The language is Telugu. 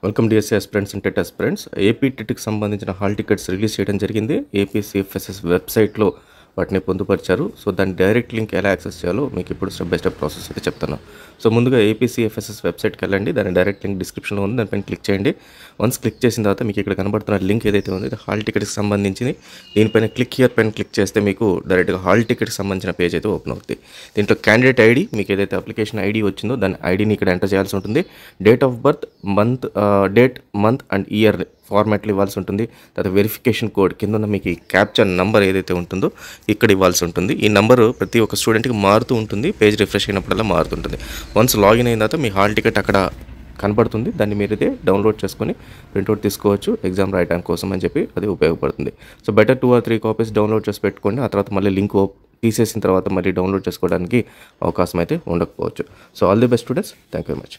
Welcome DSC aspirants and TET aspirants. AP టెట్కి సంబంధించిన హాల్ టికెట్స్ రిలీజ్ చేయడం జరిగింది. ఏపీ సిఎఫ్ఎస్ఎస్ వెబ్సైట్లో వాటిని పొందుపరిచారు. సో దాని డైరెక్ట్ లింక్ ఎలా యాక్సెస్ చేయాలో మీకు ఇప్పుడు స్టెప్ బై స్టెప్ ప్రాసెస్ అయితే చెప్తాను. సో ముందుగా ఏపీ సిఎఫ్ఎస్ఎస్ వెబ్సైట్కి వెళ్ళండి. దాని డైరెక్ట్ లింక్ డిస్క్రిప్షన్లో ఉంది, దానిపైన క్లిక్ చేయండి. వన్స్ క్లిక్ చేసిన తర్వాత మీకు ఇక్కడ కనబడుతున్న లింక్ ఏదైతే ఉందో ఇది హాల్ టికెట్కి సంబంధించింది. దీనిపైన క్లిక్ హియర్ పైన క్లిక్ చేస్తే మీకు డైరెక్ట్గా హాల్ టికెట్కి సంబంధించిన పేజ్ అయితే ఓపెన్ అవుతుంది. దీంట్లో క్యాండిడేట్ ఐడి, మీకు ఏదైతే అప్లికేషన్ ఐడి వచ్చిందో దాని ఐడిని ఇక్కడ ఎంటర్ చేయాల్సి ఉంటుంది. Date of birth, date, month and year ఫార్మాట్లో ఇవ్వాల్సి ఉంటుంది. తర్వాత వెరిఫికేషన్ కోడ్ కింద ఉన్న మీకు ఈ క్యాప్చర్ నంబర్ ఏదైతే ఉంటుందో ఇక్కడ ఇవ్వాల్సి ఉంటుంది. ఈ నెంబరు ప్రతి ఒక్క స్టూడెంట్కి మారుతూ ఉంటుంది. పేజ్ రిఫ్రెష్ అయినప్పుడల్లా మారుతుంటుంది. వన్స్ లాగిన్ అయిన తర్వాత మీ హాల్ టికెట్ అక్కడ కనబడుతుంది. దాన్ని మీరు అయితే డౌన్లోడ్ చేసుకొని ప్రింట్అవుట్ తీసుకోవచ్చు ఎగ్జామ్ రాయడానికి కోసం అని చెప్పి అది ఉపయోగపడుతుంది. So better 2 or 3 copies download చేసి పెట్టుకోండి. ఆ తర్వాత మళ్ళీ లింక్ తీసేసిన తర్వాత మళ్ళీ డౌన్లోడ్ చేసుకోవడానికి అవకాశం అయితే ఉండకపోవచ్చు. So all the best students, thank you very much.